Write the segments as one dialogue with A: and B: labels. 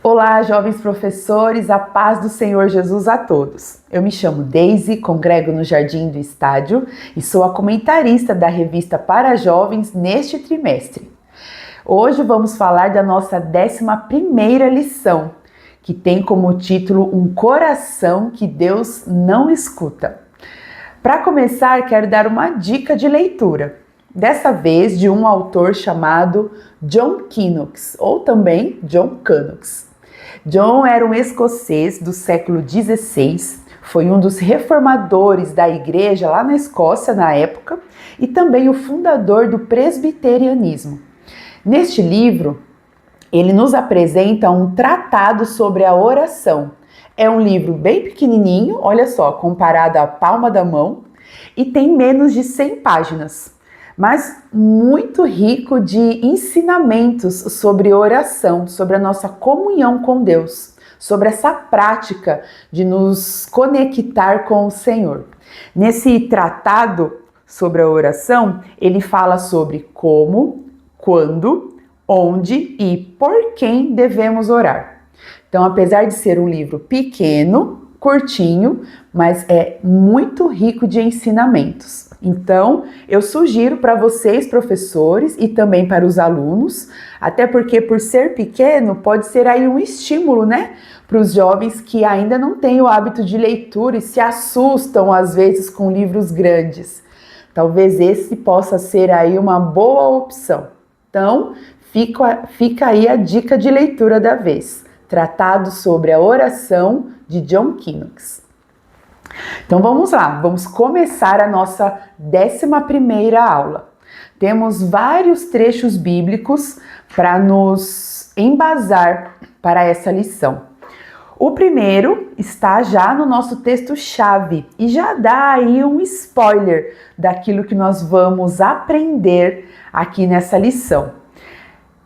A: Olá, jovens professores, a paz do Senhor Jesus a todos. Eu me chamo Deise, congrego no Jardim do Estádio e sou a comentarista da revista para jovens neste trimestre. Hoje vamos falar da nossa 11ª lição, que tem como título Um Coração que Deus não escuta. Para começar, quero dar uma dica de leitura. Dessa vez de um autor chamado John Knox, ou também John Knox. John era um escocês do século XVI, foi um dos reformadores da igreja lá na Escócia na época e também o fundador do presbiterianismo. Neste livro, ele nos apresenta um tratado sobre a oração. É um livro bem pequenininho, olha só, comparado à palma da mão, e tem menos de 100 páginas. Mas muito rico de ensinamentos sobre oração, sobre a nossa comunhão com Deus, sobre essa prática de nos conectar com o Senhor. Nesse tratado sobre a oração, ele fala sobre como, quando, onde e por quem devemos orar. Então, apesar de ser um livro pequeno, curtinho, mas é muito rico de ensinamentos. Então, eu sugiro para vocês, professores, e também para os alunos, até porque por ser pequeno, pode ser aí um estímulo, né? Para os jovens que ainda não têm o hábito de leitura e se assustam às vezes com livros grandes. Talvez esse possa ser aí uma boa opção. Então, fica aí a dica de leitura da vez. Tratado sobre a oração de John Knox. Então vamos lá, vamos começar a nossa 11ª aula. Temos vários trechos bíblicos para nos embasar para essa lição. O primeiro está já no nosso texto-chave e já dá aí um spoiler daquilo que nós vamos aprender aqui nessa lição.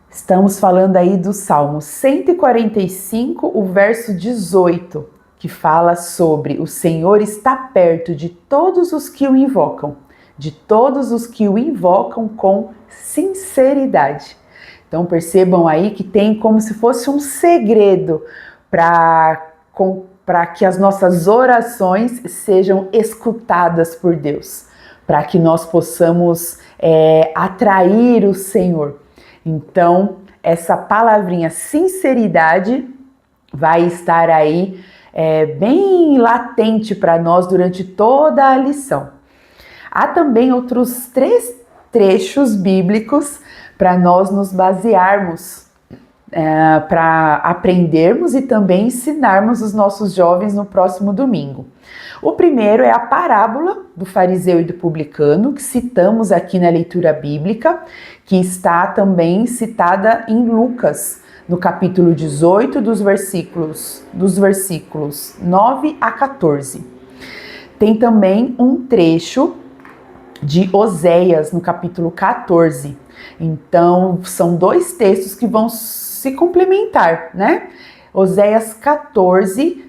A: Estamos falando aí do Salmo 145, o verso 18, que fala sobre o Senhor está perto de todos os que o invocam, de todos os que o invocam com sinceridade. Então percebam aí que tem como se fosse um segredo para que as nossas orações sejam escutadas por Deus, para que nós possamos atrair o Senhor. Então, essa palavrinha sinceridade vai estar aí bem latente para nós durante toda a lição. Há também outros 3 trechos bíblicos para nós nos basearmos, para aprendermos e também ensinarmos os nossos jovens no próximo domingo. O primeiro é a parábola do fariseu e do publicano, que citamos aqui na leitura bíblica, que está também citada em Lucas, no capítulo 18, dos versículos 9 a 14. Tem também um trecho de Oséias, no capítulo 14. Então, são 2 textos que vão se complementar, né? Oséias 14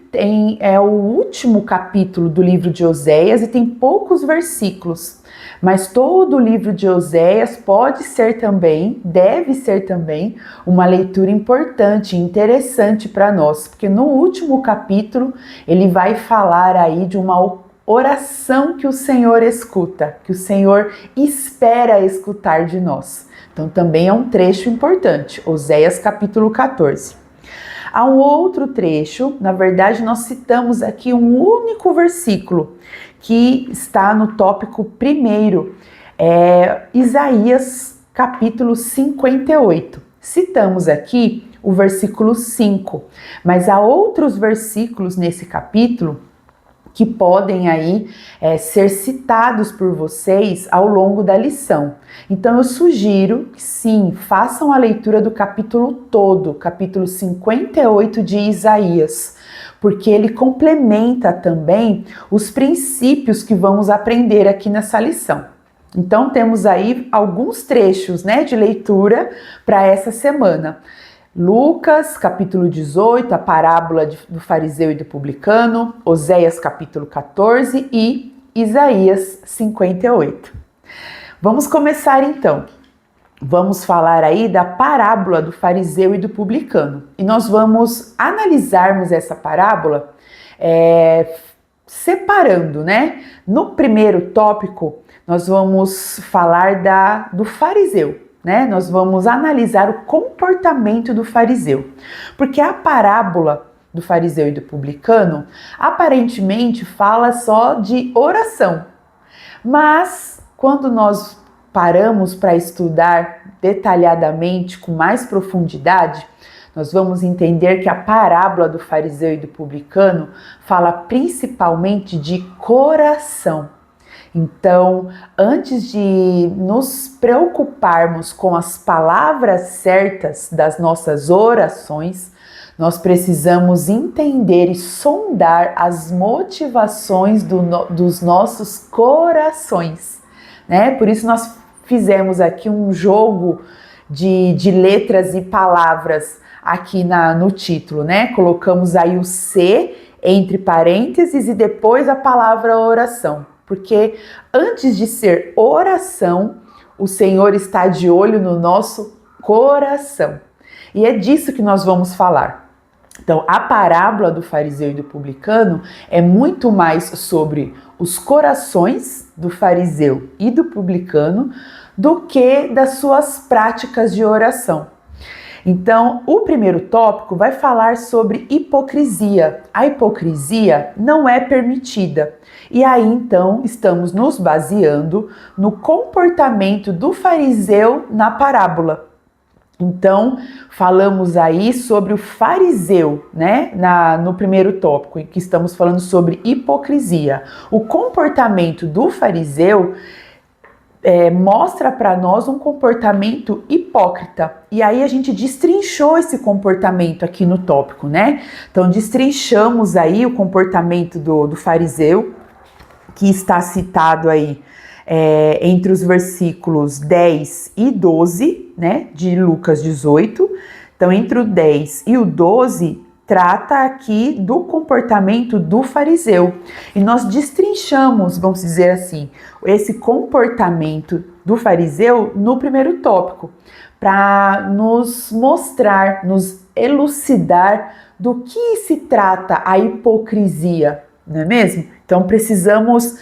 A: é o último capítulo do livro de Oséias e tem poucos versículos. Mas todo o livro de Oséias pode ser também, deve ser também, uma leitura importante e interessante para nós, porque no último capítulo ele vai falar aí de uma oração que o Senhor escuta, que o Senhor espera escutar de nós. Então também é um trecho importante, Oséias capítulo 14. Há um outro trecho, na verdade nós citamos aqui um único versículo, que está no tópico primeiro, Isaías capítulo 58. Citamos aqui o versículo 5, mas há outros versículos nesse capítulo que podem aí ser citados por vocês ao longo da lição. Então eu sugiro que sim, façam a leitura do capítulo todo, capítulo 58 de Isaías, porque ele complementa também os princípios que vamos aprender aqui nessa lição. Então temos aí alguns trechos, né, de leitura para essa semana. Lucas, capítulo 18, a parábola do fariseu e do publicano, Oséias, capítulo 14 e Isaías 58. Vamos começar então. vamos falar aí da parábola do fariseu e do publicano. E nós vamos analisarmos essa parábola separando, né? No primeiro tópico, nós vamos falar do fariseu, né? Nós vamos analisar o comportamento do fariseu. Porque a parábola do fariseu e do publicano, aparentemente fala só de oração. Mas, quando nós paramos para estudar detalhadamente, com mais profundidade, nós vamos entender que a parábola do fariseu e do publicano fala principalmente de coração. Então, antes de nos preocuparmos com as palavras certas das nossas orações, nós precisamos entender e sondar as motivações dos nossos corações, né? Por isso nós fizemos aqui um jogo de letras e palavras aqui no título, né? Colocamos aí o C entre parênteses e depois a palavra oração, porque antes de ser oração, o Senhor está de olho no nosso coração. E é disso que nós vamos falar. Então, a parábola do fariseu e do publicano é muito mais sobre os corações do fariseu e do publicano do que das suas práticas de oração. Então, o primeiro tópico vai falar sobre hipocrisia. A hipocrisia não é permitida. E aí, então, estamos nos baseando no comportamento do fariseu na parábola. Então, falamos aí sobre o fariseu, né? No primeiro tópico, em que estamos falando sobre hipocrisia. O comportamento do fariseu mostra para nós um comportamento hipócrita. E aí a gente destrinchou esse comportamento aqui no tópico, né? Então, destrinchamos aí o comportamento do fariseu, que está citado aí entre os versículos 10 e 12, né, de Lucas 18. Então, entre o 10 e o 12, trata aqui do comportamento do fariseu. E nós destrinchamos, vamos dizer assim, esse comportamento do fariseu no primeiro tópico, para nos mostrar, nos elucidar do que se trata a hipocrisia, não é mesmo? Então, precisamos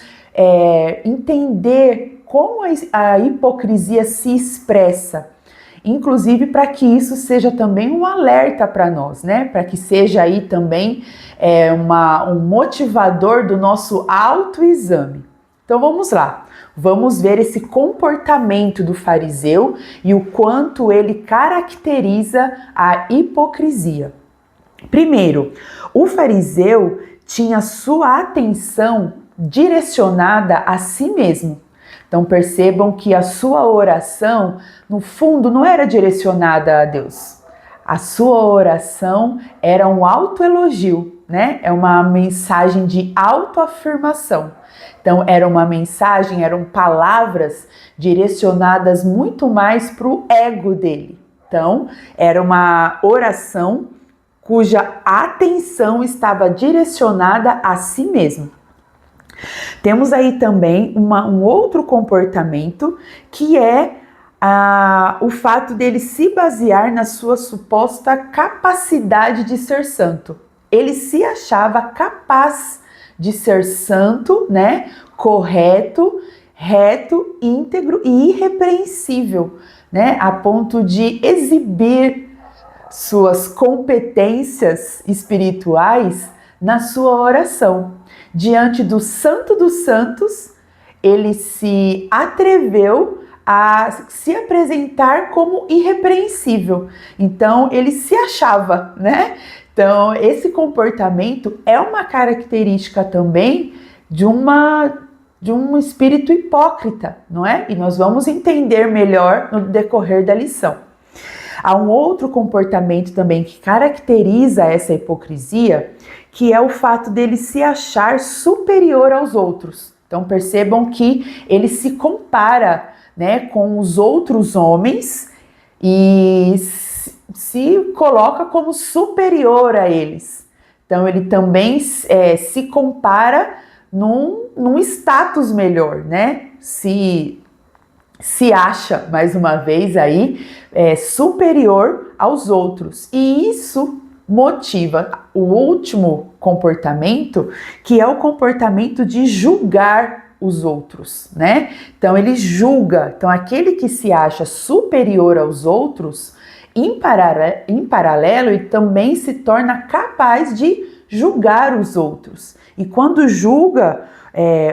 A: entender como a hipocrisia se expressa, inclusive para que isso seja também um alerta para nós, né? Para que seja aí também um motivador do nosso autoexame. Então vamos lá, vamos ver esse comportamento do fariseu e o quanto ele caracteriza a hipocrisia. Primeiro, o fariseu tinha sua atenção direcionada a si mesmo. Então percebam que a sua oração, no fundo, não era direcionada a Deus. A sua oração era um autoelogio, né? É uma mensagem de autoafirmação. Então eram palavras direcionadas muito mais para o ego dele. Então era uma oração cuja atenção estava direcionada a si mesmo. Temos aí também um outro comportamento que é o fato dele se basear na sua suposta capacidade de ser santo. Ele se achava capaz de ser santo, né? Correto, reto, íntegro e irrepreensível, né? A ponto de exibir suas competências espirituais na sua oração. Diante do Santo dos Santos, ele se atreveu a se apresentar como irrepreensível. Então, ele se achava, né? Então, esse comportamento é uma característica também de um espírito hipócrita, não é? E nós vamos entender melhor no decorrer da lição. Há um outro comportamento também que caracteriza essa hipocrisia, que é o fato dele se achar superior aos outros. Então percebam que ele se compara, né, com os outros homens e se coloca como superior a eles. Então ele também se compara num status melhor, né? Se se acha, mais uma vez aí, superior aos outros. E isso motiva o último comportamento, que é o comportamento de julgar os outros, né? Então ele julga. Então aquele que se acha superior aos outros, em paralelo, ele também se torna capaz de julgar os outros. E quando julga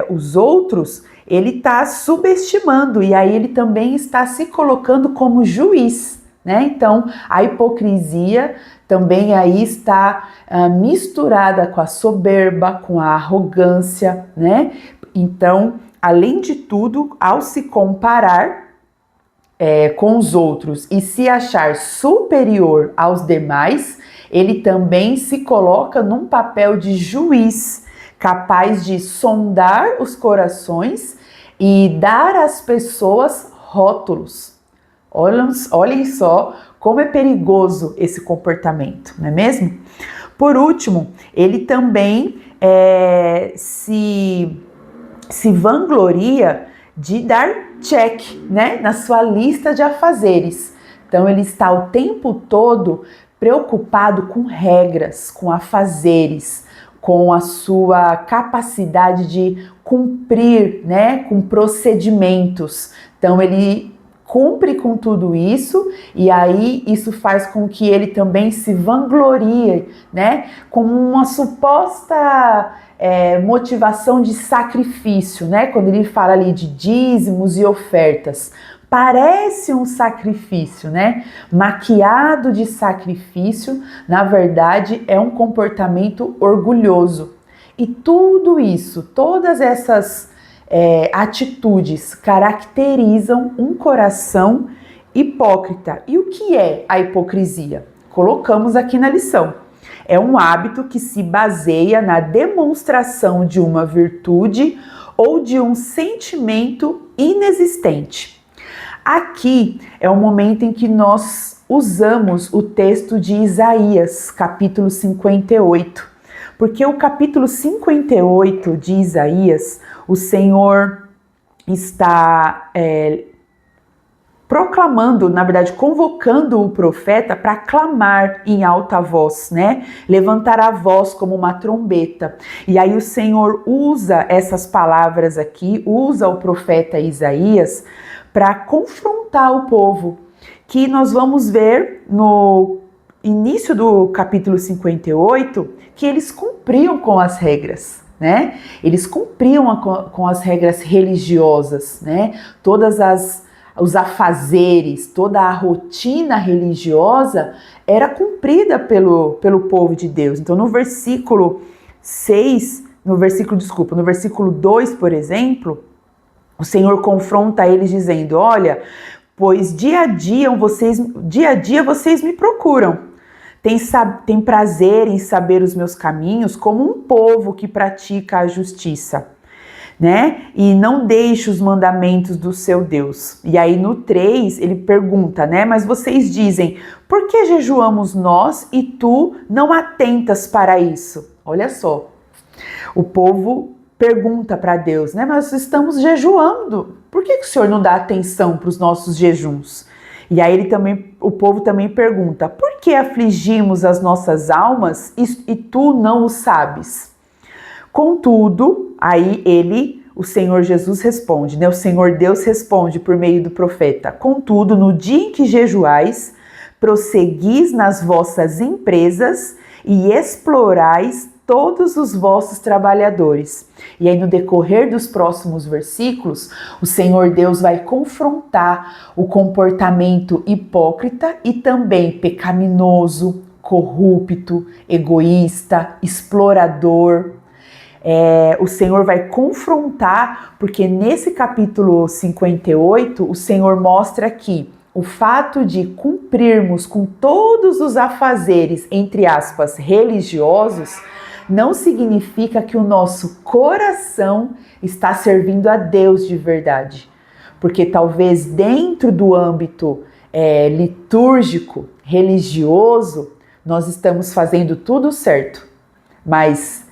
A: os outros, ele está subestimando, e aí ele também está se colocando como juiz, né? Então a hipocrisia também aí está misturada com a soberba, com a arrogância, né? Então, além de tudo, ao se comparar com os outros e se achar superior aos demais, ele também se coloca num papel de juiz, capaz de sondar os corações e dar às pessoas rótulos. Olhem só como é perigoso esse comportamento, não é mesmo? Por último, ele também se vangloria de dar check, né, na sua lista de afazeres. Então ele está o tempo todo preocupado com regras, com afazeres, com a sua capacidade de cumprir, né, com procedimentos. Então ele cumpre com tudo isso, e aí isso faz com que ele também se vanglorie, né, como uma suposta motivação de sacrifício, né, quando ele fala ali de dízimos e ofertas. Parece um sacrifício, né? Maquiado de sacrifício, na verdade é um comportamento orgulhoso. E tudo isso, todas essas atitudes caracterizam um coração hipócrita. E o que é a hipocrisia? Colocamos aqui na lição. É um hábito que se baseia na demonstração de uma virtude ou de um sentimento inexistente. Aqui é o momento em que nós usamos o texto de Isaías, capítulo 58. Porque o capítulo 58 de Isaías, o Senhor está proclamando, na verdade, convocando o profeta para clamar em alta voz, né? Levantar a voz como uma trombeta. E aí o Senhor usa essas palavras aqui, usa o profeta Isaías para confrontar o povo, que nós vamos ver no início do capítulo 58, que eles cumpriam com as regras, né? Eles cumpriam com as regras religiosas, né? Os afazeres, toda a rotina religiosa era cumprida pelo povo de Deus. Então no versículo 2, por exemplo, o Senhor confronta eles dizendo: olha, pois dia a dia vocês me procuram. Tem prazer em saber os meus caminhos, como um povo que pratica a justiça, né? E não deixe os mandamentos do seu Deus. E aí no 3 ele pergunta, né? Mas vocês dizem: por que jejuamos nós e tu não atentas para isso? Olha só, o povo pergunta para Deus, né? Mas estamos jejuando, por que o Senhor não dá atenção para os nossos jejuns? E aí o povo também pergunta: por que afligimos as nossas almas e tu não o sabes? Contudo, aí o Senhor Jesus responde, né? O Senhor Deus responde por meio do profeta: contudo, no dia em que jejuais, prosseguis nas vossas empresas e explorais todos os vossos trabalhadores. E aí no decorrer dos próximos versículos, o Senhor Deus vai confrontar o comportamento hipócrita e também pecaminoso, corrupto, egoísta, explorador. O Senhor vai confrontar, porque nesse capítulo 58, o Senhor mostra que o fato de cumprirmos com todos os afazeres, entre aspas, religiosos, não significa que o nosso coração está servindo a Deus de verdade. Porque talvez dentro do âmbito litúrgico, religioso, nós estamos fazendo tudo certo. Mas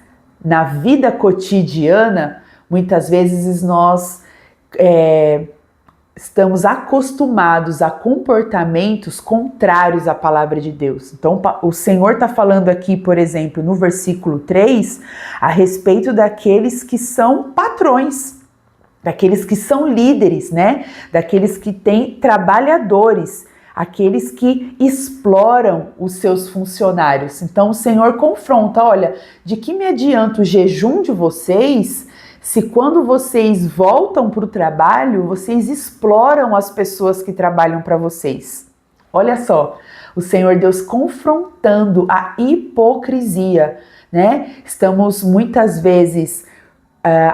A: na vida cotidiana, muitas vezes nós estamos acostumados a comportamentos contrários à palavra de Deus. Então, o Senhor está falando aqui, por exemplo, no versículo 3, a respeito daqueles que são patrões, daqueles que são líderes, né? Daqueles que têm trabalhadores, aqueles que exploram os seus funcionários. Então, o Senhor confronta, olha, de que me adianta o jejum de vocês se quando vocês voltam para o trabalho, vocês exploram as pessoas que trabalham para vocês? Olha só, o Senhor Deus confrontando a hipocrisia, né? Estamos muitas vezes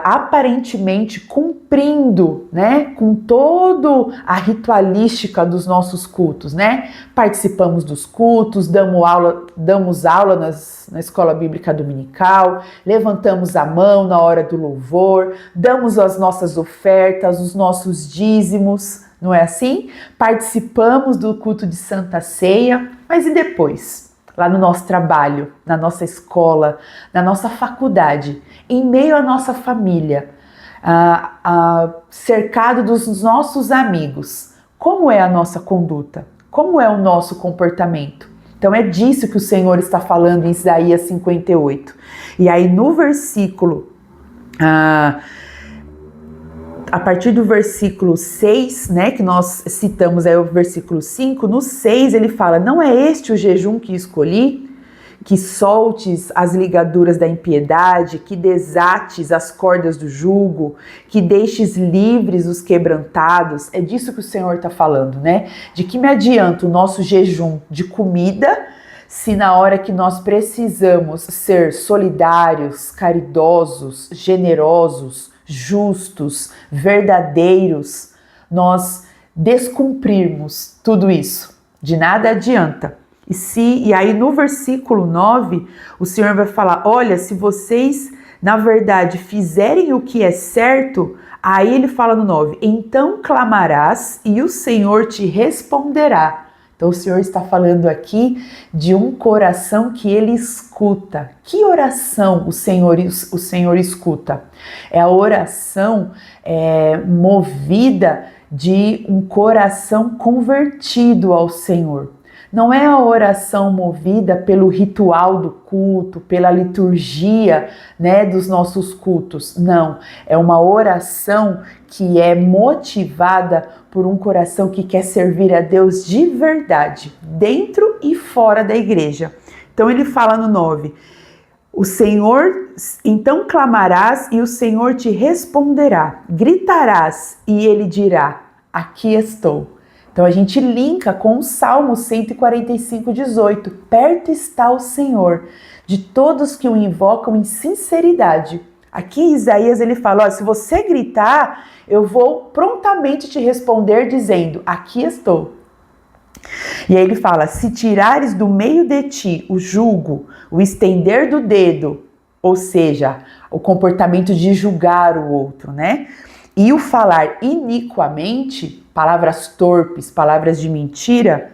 A: aparentemente cumprindo, né, com toda a ritualística dos nossos cultos, né? Participamos dos cultos, damos aula na escola bíblica dominical, levantamos a mão na hora do louvor, damos as nossas ofertas, os nossos dízimos, não é assim? Participamos do culto de Santa Ceia, mas e depois? Lá no nosso trabalho, na nossa escola, na nossa faculdade, em meio à nossa família, cercado dos nossos amigos. Como é a nossa conduta? Como é o nosso comportamento? Então é disso que o Senhor está falando em Isaías 58. E aí no versículo, a partir do versículo 6, né, que nós citamos aí o versículo 5, no 6 ele fala, não é este o jejum que escolhi? Que soltes as ligaduras da impiedade, que desates as cordas do jugo, que deixes livres os quebrantados. É disso que o Senhor está falando, né? De que me adianta o nosso jejum de comida, se na hora que nós precisamos ser solidários, caridosos, generosos, justos, verdadeiros, nós descumprirmos tudo isso? De nada adianta. E aí no versículo 9, o Senhor vai falar, olha, se vocês, na verdade, fizerem o que é certo, aí ele fala no 9, então clamarás e o Senhor te responderá. Então o Senhor está falando aqui de um coração que ele escuta. Que oração o Senhor escuta? É a oração movida de um coração convertido ao Senhor. Não é a oração movida pelo ritual do culto, pela liturgia, né, dos nossos cultos. Não, é uma oração que é motivada por um coração que quer servir a Deus de verdade, dentro e fora da igreja. Então ele fala no 9, o Senhor, então clamarás e o Senhor te responderá, gritarás e ele dirá, aqui estou. Então a gente linka com o Salmo 145:18. Perto está o Senhor, de todos que o invocam em sinceridade. Aqui em Isaías ele fala, ó, se você gritar, eu vou prontamente te responder dizendo, aqui estou. E aí ele fala, se tirares do meio de ti o jugo, o estender do dedo, ou seja, o comportamento de julgar o outro, né? E o falar iniquamente, palavras torpes, palavras de mentira,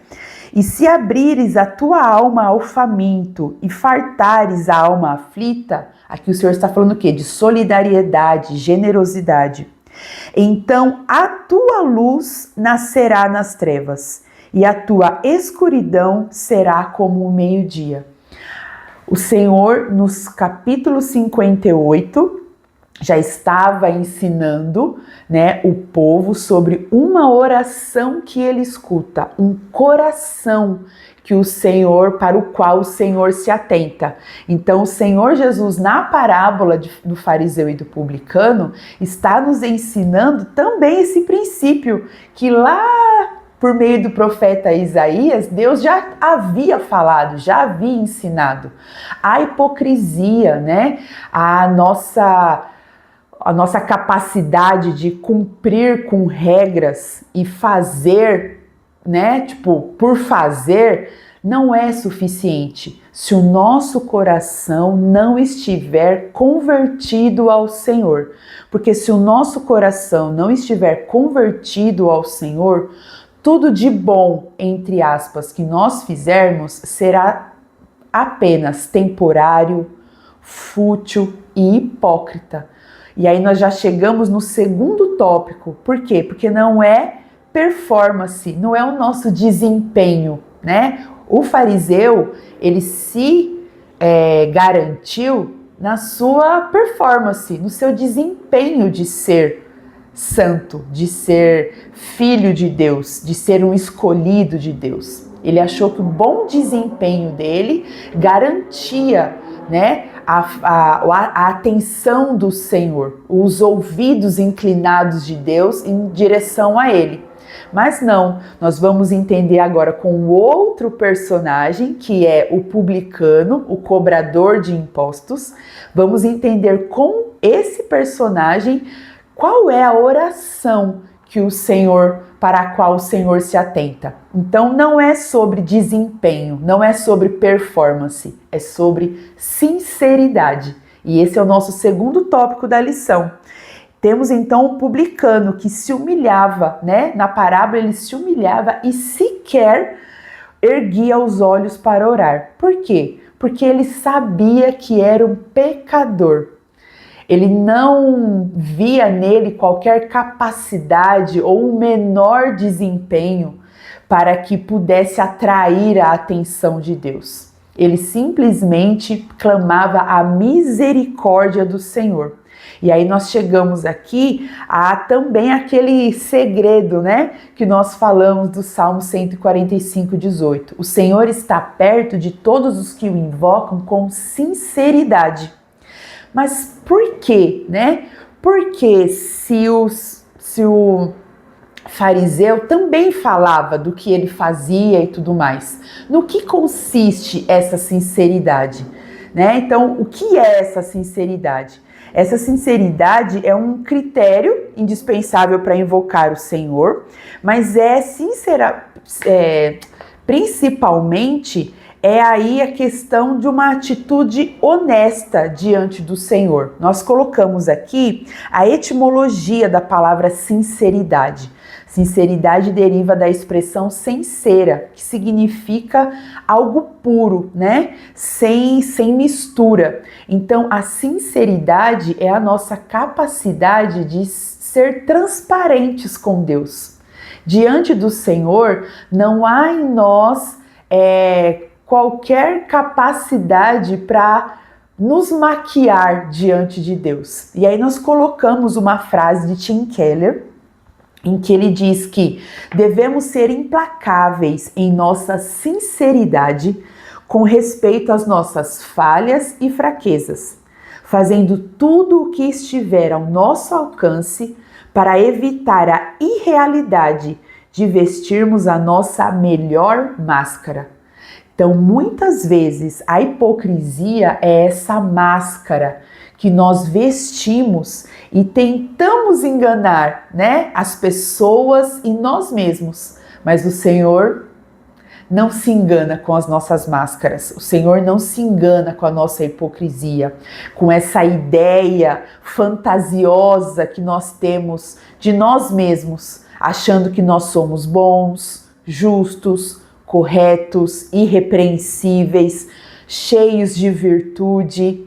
A: e se abrires a tua alma ao faminto e fartares a alma aflita, aqui o Senhor está falando o quê? De solidariedade, generosidade. Então a tua luz nascerá nas trevas e a tua escuridão será como o meio-dia. O Senhor, nos capítulos 58, já estava ensinando, né, o povo sobre uma oração que ele escuta, um coração que o Senhor, para o qual o Senhor se atenta. Então o Senhor Jesus, na parábola do fariseu e do publicano, está nos ensinando também esse princípio que lá por meio do profeta Isaías, Deus já havia falado, já havia ensinado. A hipocrisia, né, a nossa capacidade de cumprir com regras e fazer, né, tipo, por fazer, não é suficiente se o nosso coração não estiver convertido ao Senhor. Porque se o nosso coração não estiver convertido ao Senhor, tudo de bom, entre aspas, que nós fizermos será apenas temporário, fútil e hipócrita. E aí nós já chegamos no segundo tópico. Por quê? Porque não é performance, não é o nosso desempenho, né? O fariseu, ele se garantiu na sua performance, no seu desempenho de ser santo, de ser filho de Deus, de ser um escolhido de Deus. Ele achou que o bom desempenho dele garantia, né, a atenção do Senhor, os ouvidos inclinados de Deus em direção a ele. Mas não, nós vamos entender agora com outro personagem, que é o publicano, o cobrador de impostos. Vamos entender com esse personagem qual é a oração que o Senhor, para a qual o Senhor se atenta. Então não é sobre desempenho, não é sobre performance, é sobre sinceridade. E esse é o nosso segundo tópico da lição. Temos então o publicano que se humilhava, né? Na parábola ele se humilhava e sequer erguia os olhos para orar. Por quê? Porque ele sabia que era um pecador. Ele não via nele qualquer capacidade ou um menor desempenho para que pudesse atrair a atenção de Deus. Ele simplesmente clamava a misericórdia do Senhor. E aí nós chegamos aqui a também aquele segredo, né, que nós falamos do Salmo 145:18. O Senhor está perto de todos os que o invocam com sinceridade. Mas por quê, né? Porque se o fariseu também falava do que ele fazia e tudo mais. No que consiste essa sinceridade, né? Então, o que é essa sinceridade? Essa sinceridade é um critério indispensável para invocar o Senhor, mas principalmente é aí a questão de uma atitude honesta diante do Senhor. Nós colocamos aqui a etimologia da palavra sinceridade. Sinceridade deriva da expressão sincera, que significa algo puro, né? Sem mistura. Então, a sinceridade é a nossa capacidade de ser transparentes com Deus. Diante do Senhor, não há em nós qualquer capacidade para nos maquiar diante de Deus. E aí nós colocamos uma frase de Tim Keller, em que ele diz que devemos ser implacáveis em nossa sinceridade com respeito às nossas falhas e fraquezas, fazendo tudo o que estiver ao nosso alcance para evitar a irrealidade de vestirmos a nossa melhor máscara. Então, muitas vezes, a hipocrisia é essa máscara que nós vestimos e tentamos enganar, né, as pessoas e nós mesmos. Mas o Senhor não se engana com as nossas máscaras. O Senhor não se engana com a nossa hipocrisia, com essa ideia fantasiosa que nós temos de nós mesmos, achando que nós somos bons, justos, corretos, irrepreensíveis, cheios de virtude.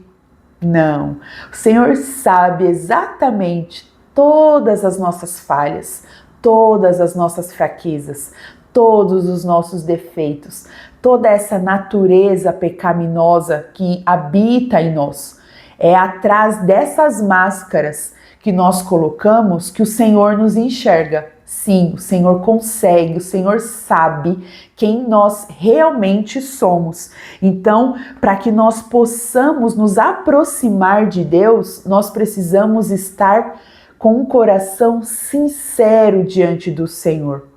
A: Não, o Senhor sabe exatamente todas as nossas falhas, todas as nossas fraquezas, todos os nossos defeitos, toda essa natureza pecaminosa que habita em nós. É atrás dessas máscaras que nós colocamos que o Senhor nos enxerga. Sim, o Senhor consegue, o Senhor sabe quem nós realmente somos. Então, para que nós possamos nos aproximar de Deus, nós precisamos estar com um coração sincero diante do Senhor.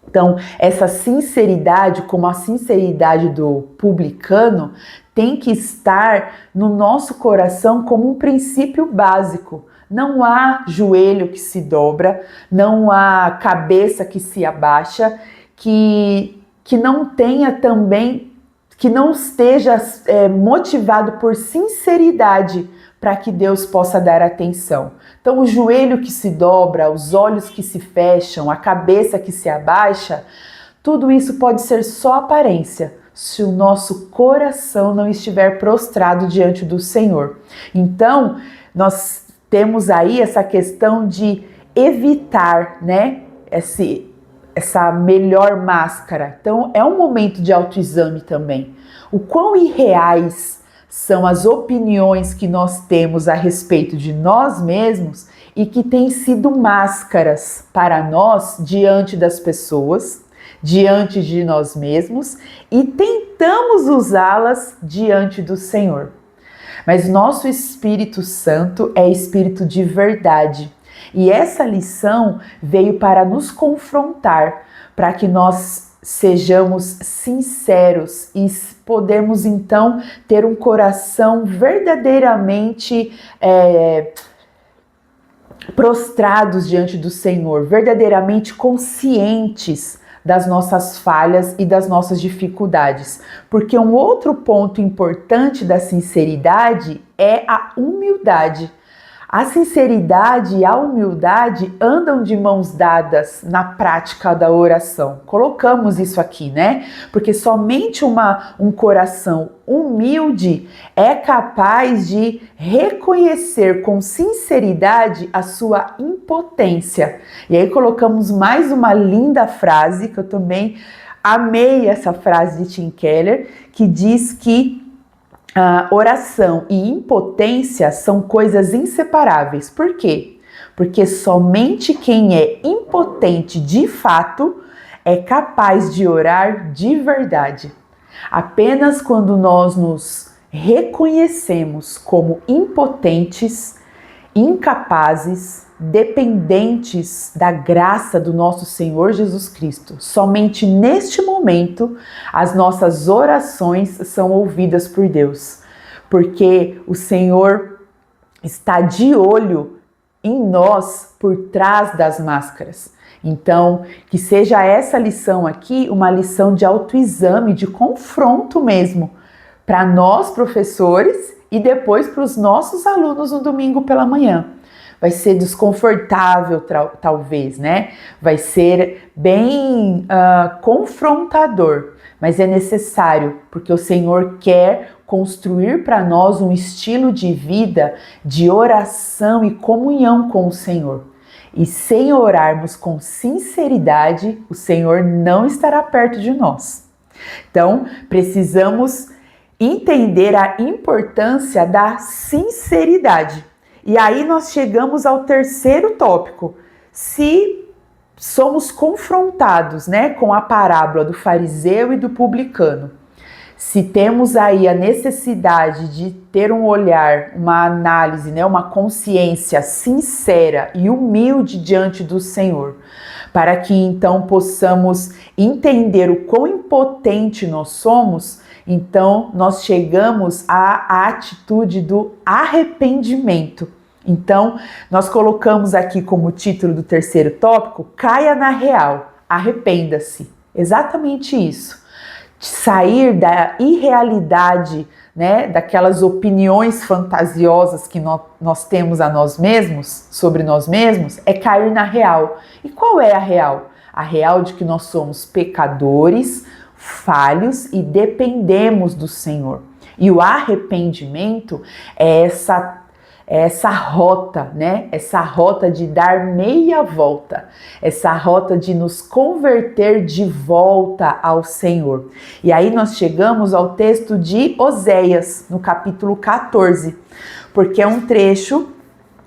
A: Então, essa sinceridade, como a sinceridade do publicano, tem que estar no nosso coração como um princípio básico. Não há joelho que se dobra, não há cabeça que se abaixa, que não tenha também, que não esteja motivado por sinceridade para que Deus possa dar atenção. Então, o joelho que se dobra, os olhos que se fecham, a cabeça que se abaixa, tudo isso pode ser só aparência, se o nosso coração não estiver prostrado diante do Senhor. Então, nós temos aí essa questão de evitar, né, essa melhor máscara. Então é um momento de autoexame também. O quão irreais são as opiniões que nós temos a respeito de nós mesmos e que têm sido máscaras para nós diante das pessoas, diante de nós mesmos, e tentamos usá-las diante do Senhor. Mas nosso Espírito Santo é Espírito de verdade. E essa lição veio para nos confrontar, para que nós sejamos sinceros e podemos então ter um coração verdadeiramente prostrados diante do Senhor, verdadeiramente conscientes das nossas falhas e das nossas dificuldades. Porque um outro ponto importante da sinceridade é a humildade. A sinceridade e a humildade andam de mãos dadas na prática da oração. Colocamos isso aqui, né? Porque somente um coração humilde é capaz de reconhecer com sinceridade a sua impotência. E aí colocamos mais uma linda frase, que eu também amei essa frase de Tim Keller, que diz que oração e impotência são coisas inseparáveis. Por quê? Porque somente quem é impotente de fato é capaz de orar de verdade. Apenas quando nós nos reconhecemos como impotentes, incapazes, dependentes da graça do nosso Senhor Jesus Cristo, somente neste momento as nossas orações são ouvidas por Deus, porque o Senhor está de olho em nós por trás das máscaras. Então, que seja essa lição aqui uma lição de autoexame, de confronto mesmo, para nós professores e depois para os nossos alunos no domingo pela manhã. Vai ser desconfortável, talvez, né? Vai ser bem confrontador, mas é necessário, porque o Senhor quer construir para nós um estilo de vida de oração e comunhão com o Senhor. E sem orarmos com sinceridade, o Senhor não estará perto de nós. Então, precisamos entender a importância da sinceridade. E aí nós chegamos ao terceiro tópico. Se somos confrontados, né, com a parábola do fariseu e do publicano, se temos aí a necessidade de ter um olhar, uma análise, né, uma consciência sincera e humilde diante do Senhor, para que então possamos entender o quão impotente nós somos, então nós chegamos à atitude do arrependimento. Então, nós colocamos aqui como título do terceiro tópico, caia na real, arrependa-se. Exatamente isso. Sair da irrealidade, né, daquelas opiniões fantasiosas que nós temos a nós mesmos, sobre nós mesmos, é cair na real. E qual é a real? A real de que nós somos pecadores, falhos e dependemos do Senhor. E o arrependimento é essa rota, né? Essa rota de dar meia volta, essa rota de nos converter de volta ao Senhor. E aí nós chegamos ao texto de Oséias, no capítulo 14, porque é um trecho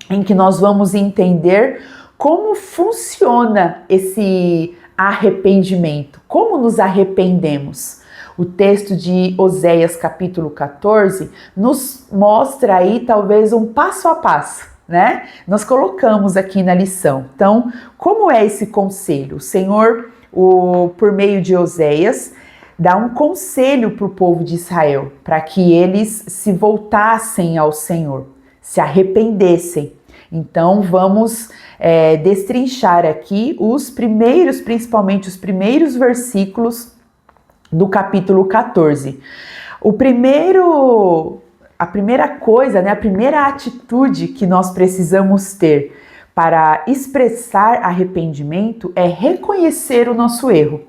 A: em que nós vamos entender como funciona esse arrependimento, como nos arrependemos. O texto de Oséias capítulo 14 nos mostra aí talvez um passo a passo, né? Nós colocamos aqui na lição. Então, como é esse conselho? O Senhor, por meio de Oséias, dá um conselho para o povo de Israel, para que eles se voltassem ao Senhor, se arrependessem. Então, vamos destrinchar aqui principalmente os primeiros versículos do capítulo 14. A primeira coisa, né, a primeira atitude que nós precisamos ter para expressar arrependimento é reconhecer o nosso erro.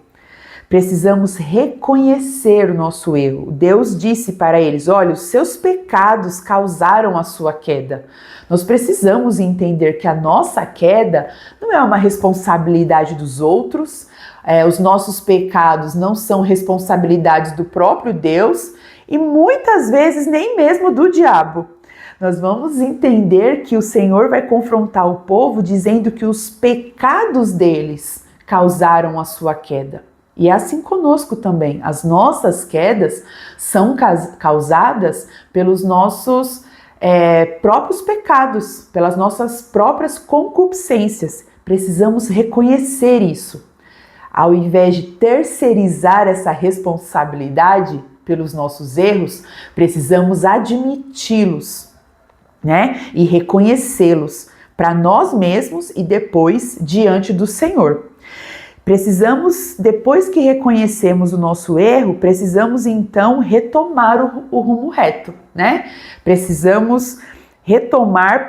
A: Precisamos reconhecer o nosso erro. Deus disse para eles, olha, os seus pecados causaram a sua queda. Nós precisamos entender que a nossa queda não é uma responsabilidade dos outros, os nossos pecados não são responsabilidades do próprio Deus e muitas vezes nem mesmo do diabo. Nós vamos entender que o Senhor vai confrontar o povo dizendo que os pecados deles causaram a sua queda. E é assim conosco também. As nossas quedas são causadas pelos nossos próprios pecados, pelas nossas próprias concupiscências. Precisamos reconhecer isso. Ao invés de terceirizar essa responsabilidade pelos nossos erros, precisamos admiti-los, né? E reconhecê-los para nós mesmos e depois diante do Senhor. Precisamos, depois que reconhecemos o nosso erro, precisamos então retomar o rumo reto, né? Precisamos retomar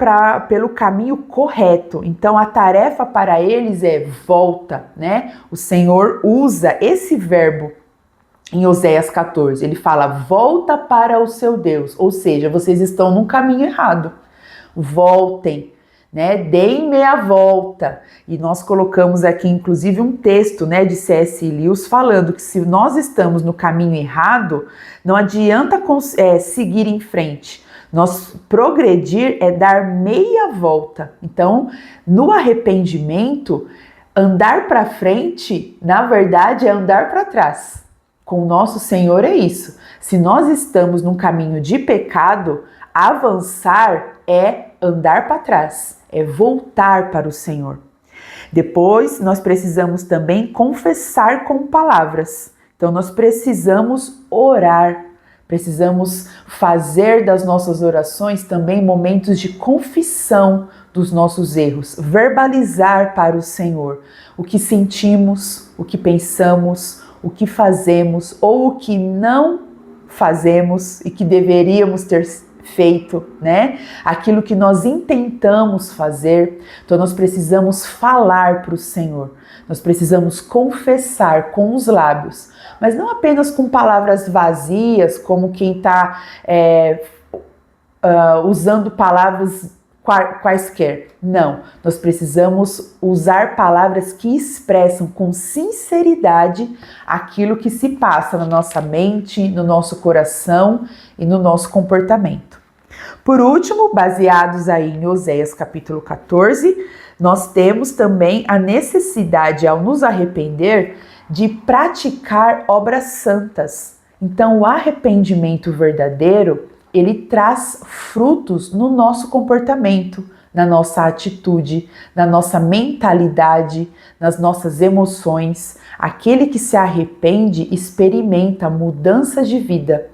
A: pelo caminho correto. Então a tarefa para eles é volta, né? O Senhor usa esse verbo em Oséias 14. Ele fala: volta para o seu Deus, ou seja, vocês estão num caminho errado. Voltem, né? Deem meia volta. E nós colocamos aqui inclusive um texto, né, de C.S. Lewis falando que se nós estamos no caminho errado, não adianta seguir em frente. Nós progredir é dar meia volta. Então, no arrependimento, andar para frente, na verdade, é andar para trás. Com o nosso Senhor é isso. Se nós estamos num caminho de pecado, avançar é andar para trás, é voltar para o Senhor. Depois, nós precisamos também confessar com palavras. Então, nós precisamos orar. Precisamos fazer das nossas orações também momentos de confissão dos nossos erros, verbalizar para o Senhor o que sentimos, o que pensamos, o que fazemos ou o que não fazemos e que deveríamos ter feito, né? Aquilo que nós intentamos fazer. Então nós precisamos falar para o Senhor. Nós precisamos confessar com os lábios, mas não apenas com palavras vazias, como quem está usando palavras quaisquer. Não, nós precisamos usar palavras que expressam com sinceridade aquilo que se passa na nossa mente, no nosso coração e no nosso comportamento. Por último, baseados aí em Oséias capítulo 14, nós temos também a necessidade, ao nos arrepender, de praticar obras santas. Então, o arrependimento verdadeiro, ele traz frutos no nosso comportamento, na nossa atitude, na nossa mentalidade, nas nossas emoções. Aquele que se arrepende experimenta mudança de vida.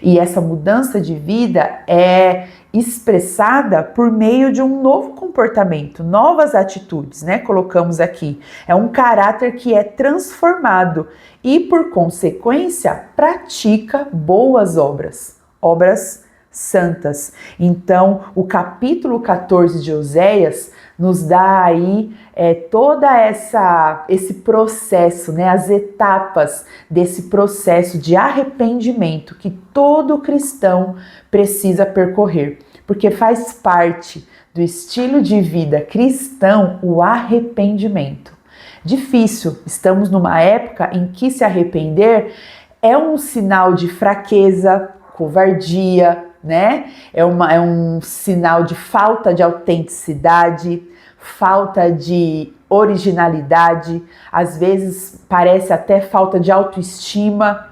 A: E essa mudança de vida é expressada por meio de um novo comportamento, novas atitudes, né? Colocamos aqui. É um caráter que é transformado e, por consequência, pratica boas obras, obras santas. Então, o capítulo 14 de Oséias nos dá aí esse processo, né, as etapas desse processo de arrependimento que todo cristão precisa percorrer, porque faz parte do estilo de vida cristão o arrependimento. Difícil, estamos numa época em que se arrepender é um sinal de fraqueza, covardia, né? É um sinal de falta de autenticidade, falta de originalidade, às vezes parece até falta de autoestima,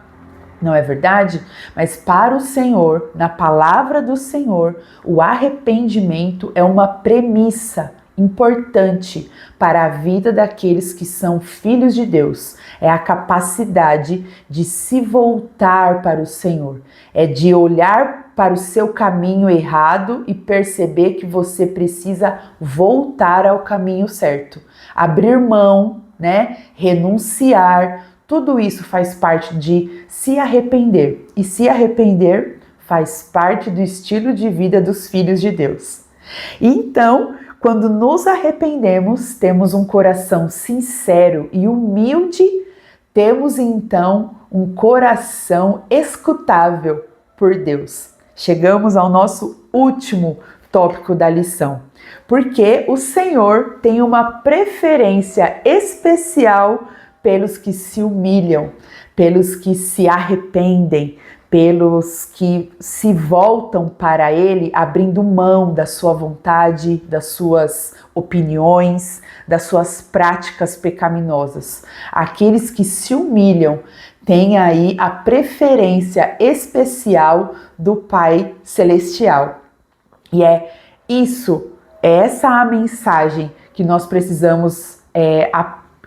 A: não é verdade? Mas para o Senhor, na palavra do Senhor, o arrependimento é uma premissa importante para a vida daqueles que são filhos de Deus. É a capacidade de se voltar para o Senhor, é de olhar para o seu caminho errado e perceber que você precisa voltar ao caminho certo, abrir mão, né? Renunciar. Tudo isso faz parte de se arrepender. E se arrepender faz parte do estilo de vida dos filhos de Deus. Então, quando nos arrependemos, temos um coração sincero e humilde, temos então um coração escutável por Deus. Chegamos ao nosso último tópico da lição, porque o Senhor tem uma preferência especial pelos que se humilham, pelos que se arrependem, pelos que se voltam para Ele, abrindo mão da sua vontade, das suas opiniões, das suas práticas pecaminosas. Aqueles que se humilham têm aí a preferência especial do Pai Celestial. E é essa a mensagem que nós precisamos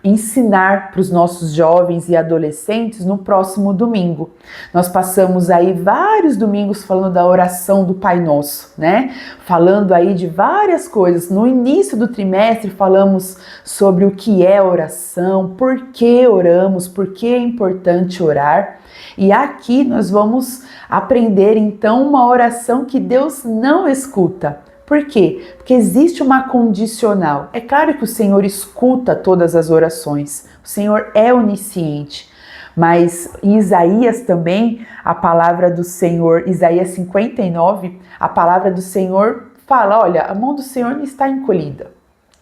A: ensinar para os nossos jovens e adolescentes no próximo domingo. Nós passamos aí vários domingos falando da oração do Pai Nosso, né? Falando aí de várias coisas. No início do trimestre falamos sobre o que é oração, por que oramos, por que é importante orar. E aqui nós vamos aprender então uma oração que Deus não escuta. Por quê? Porque existe uma condicional. É claro que o Senhor escuta todas as orações, o Senhor é onisciente, mas em Isaías também, a palavra do Senhor, Isaías 59, a palavra do Senhor fala, olha, a mão do Senhor não está encolhida,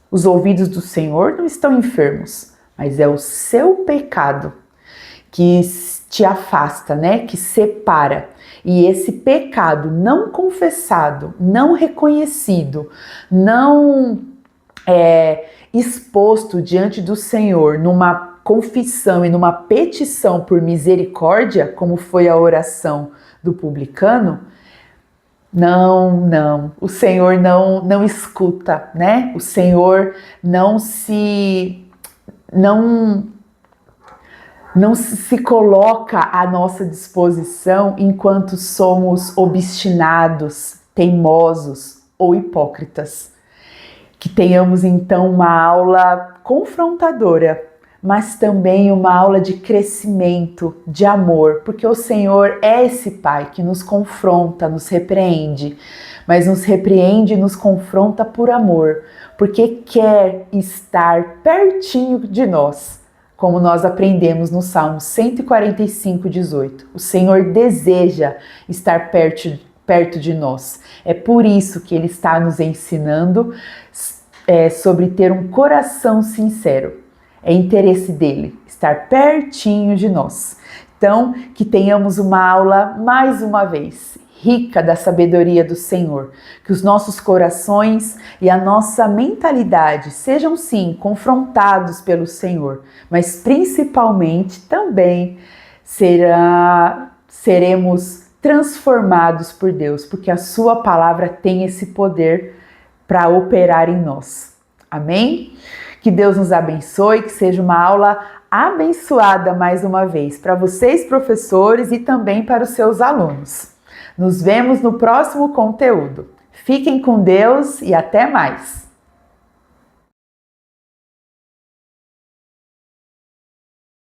A: os ouvidos do Senhor não estão enfermos, mas é o seu pecado que te afasta, né? Que separa. E esse pecado não confessado, não reconhecido, não exposto diante do Senhor numa confissão e numa petição por misericórdia, como foi a oração do publicano, o Senhor não escuta, né? O Senhor não se coloca à nossa disposição enquanto somos obstinados, teimosos ou hipócritas. Que tenhamos então uma aula confrontadora, mas também uma aula de crescimento, de amor, porque o Senhor é esse Pai que nos confronta, nos repreende, mas nos repreende e nos confronta por amor, porque quer estar pertinho de nós. Como nós aprendemos no Salmo 145, 18. O Senhor deseja estar perto de nós. É por isso que Ele está nos ensinando sobre ter um coração sincero. É interesse dEle estar pertinho de nós. Então, que tenhamos uma aula, mais uma vez, rica da sabedoria do Senhor, que os nossos corações e a nossa mentalidade sejam sim confrontados pelo Senhor, mas principalmente também seremos transformados por Deus, porque a sua palavra tem esse poder para operar em nós. Amém? Que Deus nos abençoe, que seja uma aula abençoada mais uma vez para vocês, professores, e também para os seus alunos. Nos vemos no próximo conteúdo. Fiquem com Deus e até mais!